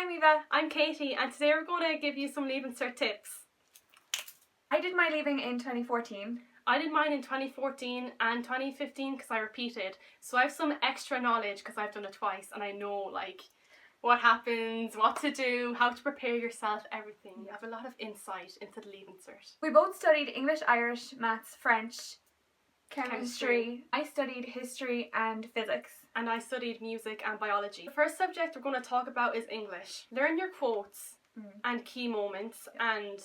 Hi, I'm Eva. I'm Katie, and today we're going to give you some Leaving Cert tips. I did my leaving in 2014. I did mine in 2014 and 2015 because I repeated. So I have some extra knowledge because I've done it twice and I know like what happens, what to do, how to prepare yourself, everything. You have a lot of insight into the Leaving Cert. We both studied English, Irish, Maths, French, Chemistry. I studied History and Physics. And I studied music and biology. The first subject we're going to talk about is English. Learn your quotes and key moments and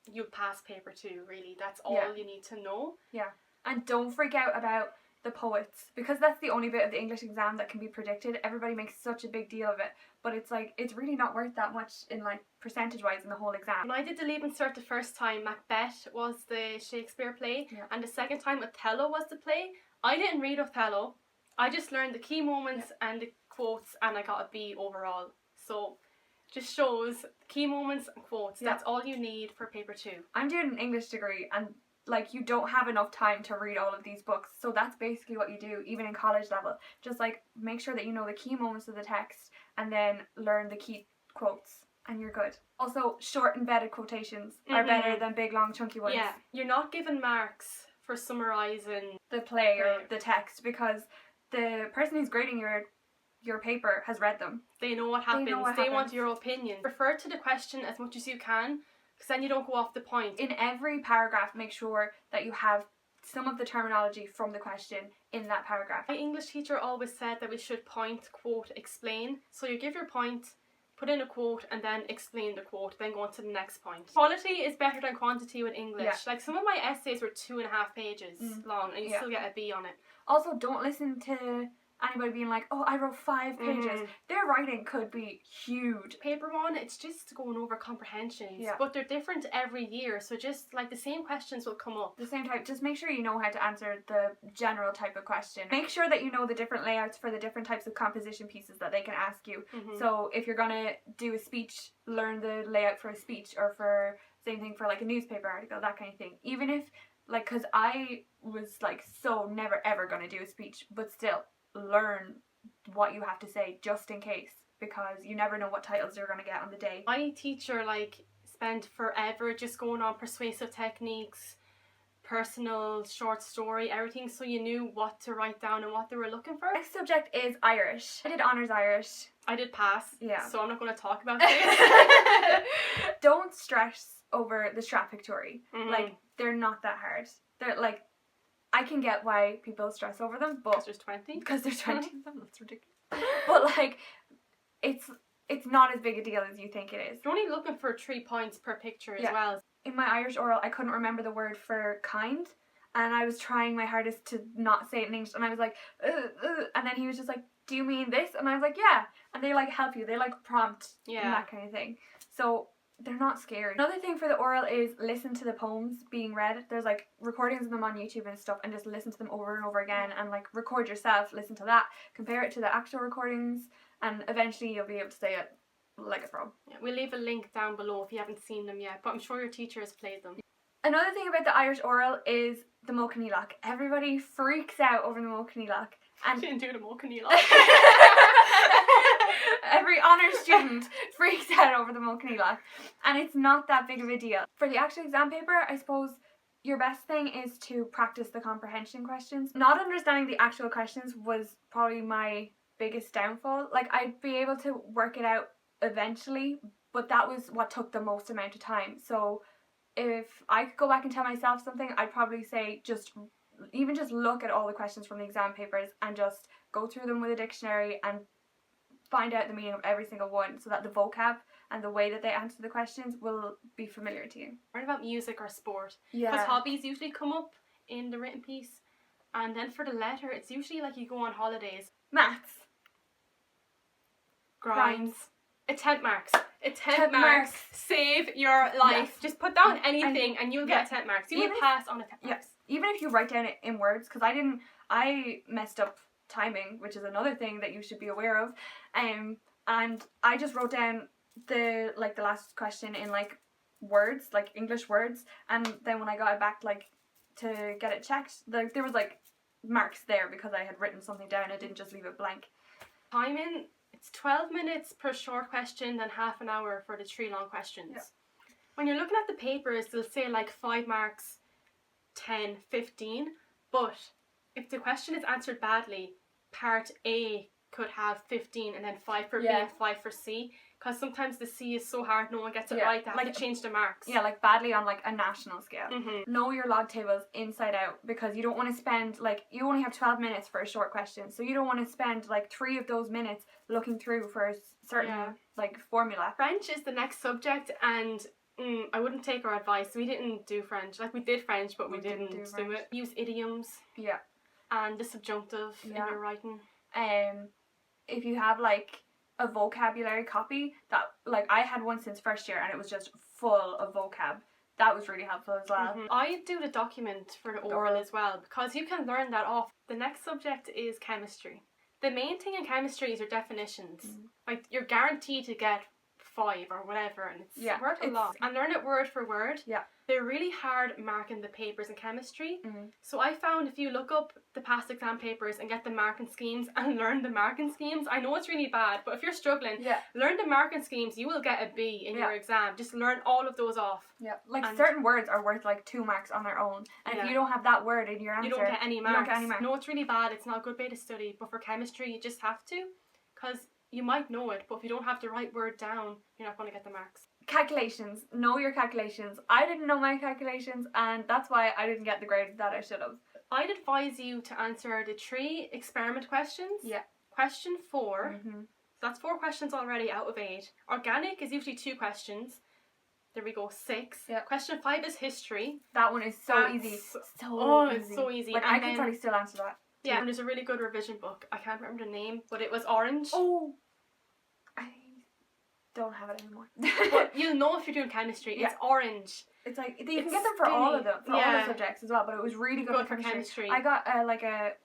you'll pass paper 2, really. That's all you need to know. Yeah. And don't freak out about the poets, because that's the only bit of the English exam that can be predicted. Everybody makes such a big deal of it, but it's like, it's really not worth that much in like percentage-wise in the whole exam. When I did the Leaving Cert the first time, Macbeth was the Shakespeare play, and the second time Othello was the play. I didn't read Othello. I just learned the key moments and the quotes, and I got a B overall. So just shows key moments and quotes. That's all you need for paper 2. I'm doing an English degree, and like, you don't have enough time to read all of these books, so that's basically what you do even in college level. Just like make sure that you know the key moments of the text and then learn the key quotes and you're good. Also, short embedded quotations are better than big long chunky ones. Yeah, you're not given marks for summarising the play or the text because the person who's grading your paper has read them. They know what happens. They want your opinion. Refer to the question as much as you can, because then you don't go off the point. In every paragraph, make sure that you have some of the terminology from the question in that paragraph. My English teacher always said that we should point, quote, explain. So you give your point, put in a quote, and then explain the quote, then go on to the next point. Quality is better than quantity with English. Yeah. Like, some of my essays were 2.5 pages long, and you still get a B on it. Also, don't listen to anybody being like, oh, I wrote 5 pages. Their writing could be huge. Paper 1, it's just going over comprehensions. But they're different every year, so just like the same questions will come up. The same type. Just make sure you know how to answer the general type of question. Make sure that you know the different layouts for the different types of composition pieces that they can ask you. So if you're gonna do a speech, learn the layout for a speech, or for same thing for like a newspaper article, that kind of thing. Even if like, because I was like so never ever gonna do a speech, but still learn what you have to say just in case, because you never know what titles you're going to get on the day. My teacher like spent forever just going on persuasive techniques, personal, short story, everything, so you knew what to write down and what they were looking for. Next subject is Irish. I did honours Irish. I did pass, so I'm not going to talk about this. Don't stress over the Strat Pictori. Like, they're not that hard. They're like, I can get why people stress over them, but because there's 20 of them, that's ridiculous. But like, it's not as big a deal as you think it is. You're only looking for 3 points per picture as well. In my Irish oral, I couldn't remember the word for kind, and I was trying my hardest to not say it in English, and I was like, and then he was just like, do you mean this? And I was like, yeah. And they like help you, they like prompt and that kind of thing. So they're not scary. Another thing for the oral is listen to the poems being read. There's like recordings of them on YouTube and stuff, and just listen to them over and over again, and like record yourself, listen to that, compare it to the actual recordings, and eventually you'll be able to say it like a pro. Yeah, we'll leave a link down below if you haven't seen them yet, but I'm sure your teacher has played them. Another thing about the Irish oral is the Mochaní-Loch. Everybody freaks out over the Mochaní-Loch. And didn't do the Mochaní-Loch. Every honours student freaks out over the Mochaní-Loch, and it's not that big of a deal. For the actual exam paper, I suppose your best thing is to practice the comprehension questions. Not understanding the actual questions was probably my biggest downfall. Like, I'd be able to work it out eventually, but that was what took the most amount of time. So if I could go back and tell myself something, I'd probably say just look at all the questions from the exam papers and just go through them with a dictionary and find out the meaning of every single one, so that the vocab and the way that they answer the questions will be familiar to you. Learn about music or sport. Because hobbies usually come up in the written piece, and then for the letter it's usually like you go on holidays. Maths. Grinds. Attempt marks. Attempt marks save your life. Just put down anything and you'll get attempt marks. You will pass on attempt marks. Even if you write down it in words, because I messed up timing, which is another thing that you should be aware of, and I just wrote down the last question in like words, like English words, and then when I got it back like to get it checked, there was like marks there because I had written something down. I didn't just leave it blank. Timing It's 12 minutes per short question, then half an hour for the 3 long questions. Yeah. When you're looking at the papers, they'll say like 5 marks, 10, 15, but if the question is answered badly, part A could have 15 and then 5 for B and 5 for C, because sometimes the C is so hard no one gets it right, they have to change the marks. Yeah, like badly on like a national scale. Know your log tables inside out, because you don't want to spend like, you only have 12 minutes for a short question, so you don't want to spend like 3 of those minutes looking through for a certain like formula. French is the next subject, and I wouldn't take our advice. We didn't do French. Like, we did French, but we didn't do it. Use idioms. Yeah. And the subjunctive in your writing. If you have like a vocabulary copy, that like I had one since first year and it was just full of vocab. That was really helpful as well. I do the document for the oral as well, because you can learn that off. The next subject is chemistry. The main thing in chemistry is your definitions. Like, you're guaranteed to get 5 or whatever, and it's worth a lot. And learn it word for word. Yeah. They're really hard marking the papers in chemistry. So I found if you look up the past exam papers and get the marking schemes and learn the marking schemes, I know it's really bad, but if you're struggling, learn the marking schemes, you will get a B in your exam. Just learn all of those off. Yeah. Like, certain words are worth like 2 marks on their own, and if you don't have that word in your answer, you don't get any marks. No, it's really bad. It's not a good way to study, but for chemistry you just have to, because you might know it, but if you don't have the right word down, you're not going to get the marks. Calculations. Know your calculations. I didn't know my calculations, and that's why I didn't get the grade that I should have. I'd advise you to answer the 3 experiment questions. Yeah. Question 4. So that's 4 questions already out of 8. Organic is usually 2 questions. There we go, 6. Yeah. Question 5 is history. That one is so easy. It's so easy. Like, I could probably still answer that. Yeah, and there's a really good revision book. I can't remember the name, but it was orange. Oh, I don't have it anymore. But you'll know if you're doing chemistry. It's orange. It's like, you can get them for all of them, for all the subjects as well, but it was really good for chemistry. I got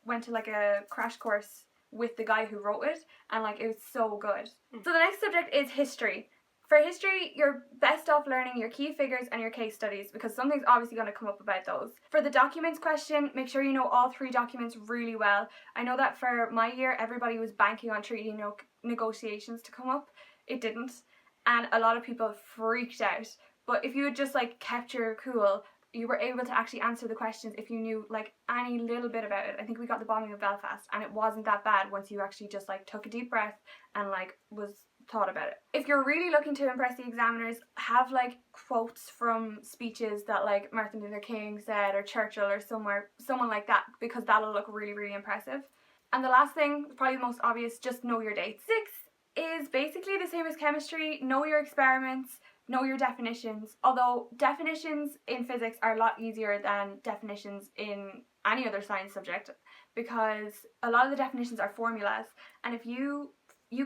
went to like a crash course with the guy who wrote it, and like, it was so good. So the next subject is history. For history, you're best off learning your key figures and your case studies, because something's obviously going to come up about those. For the documents question, make sure you know all 3 documents really well. I know that for my year, everybody was banking on treaty negotiations to come up. It didn't, and a lot of people freaked out. But if you had just like kept your cool, you were able to actually answer the questions if you knew like any little bit about it. I think we got the bombing of Belfast, and it wasn't that bad once you actually just like took a deep breath and like thought about it. If you're really looking to impress the examiners, have like quotes from speeches that like Martin Luther King said, or Churchill, or someone like that, because that'll look really, really impressive. And the last thing, probably the most obvious, just know your dates. 6 is basically the same as chemistry. Know your experiments, know your definitions, although definitions in physics are a lot easier than definitions in any other science subject, because a lot of the definitions are formulas, and if you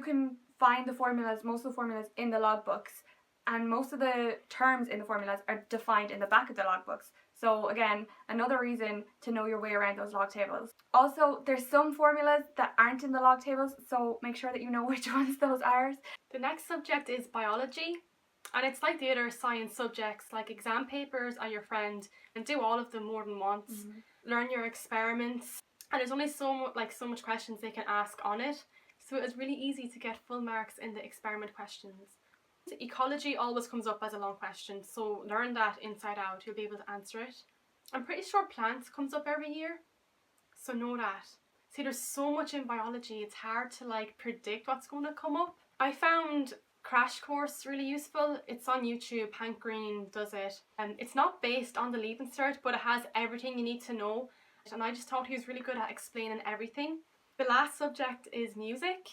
can find the formulas, most of the formulas in the logbooks, and most of the terms in the formulas are defined in the back of the logbooks. So again, another reason to know your way around those log tables. Also, there's some formulas that aren't in the log tables, so make sure that you know which ones those are. The next subject is biology, and it's like the other science subjects, like exam papers are your friend, and do all of them more than once. Learn your experiments, and there's only so much questions they can ask on it. So it was really easy to get full marks in the experiment questions. Ecology always comes up as a long question, so learn that inside out, you'll be able to answer it. I'm pretty sure plants comes up every year, so know that. See, there's so much in biology, it's hard to like predict what's going to come up. I found Crash Course really useful. It's on YouTube, Hank Green does it. And it's not based on the Leaving Cert, but it has everything you need to know. And I just thought he was really good at explaining everything. The last subject is music.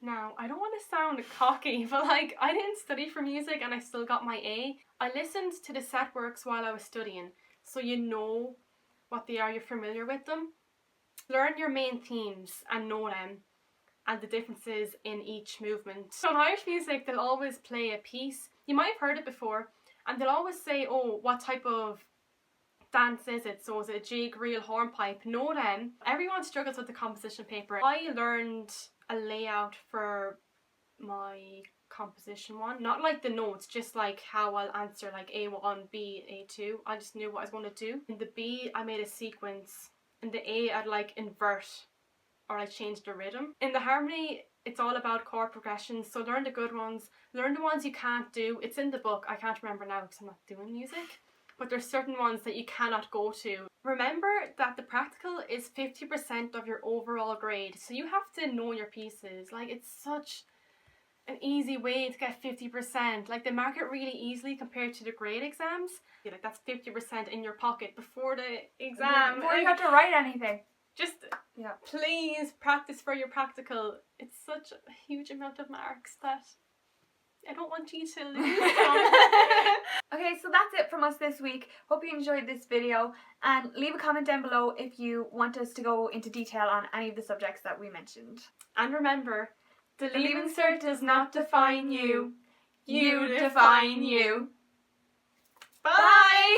Now, I don't want to sound cocky, but like, I didn't study for music and I still got my A. I listened to the set works while I was studying, so you know what they are, you're familiar with them. Learn your main themes and know them, and the differences in each movement. So in Irish music, they'll always play a piece. You might have heard it before, and they'll always say, oh, what type of dance is it? So is it a jig, reel, hornpipe? Know them. Everyone struggles with the composition paper. I learned a layout for my composition one. Not like the notes, just like how I'll answer like A1, B, A2. I just knew what I was going to do. In the B, I made a sequence. In the A, I'd like invert, or I changed the rhythm. In the harmony, It's all about chord progressions, so learn the good ones. Learn the ones you can't do. It's in the book. I can't remember now because I'm not doing music. But there's certain ones that you cannot go to. Remember that the practical is 50% of your overall grade. So you have to know your pieces. Like, it's such an easy way to get 50%. Like, they mark it really easily compared to the grade exams. Like, that's 50% in your pocket before the exam. Before you have to write anything. Just please practice for your practical. It's such a huge amount of marks that I don't want you to lose. Okay, so that's it from us this week. Hope you enjoyed this video, and leave a comment down below if you want us to go into detail on any of the subjects that we mentioned. And remember, the Leaving Cert does not define you. You define you. Bye!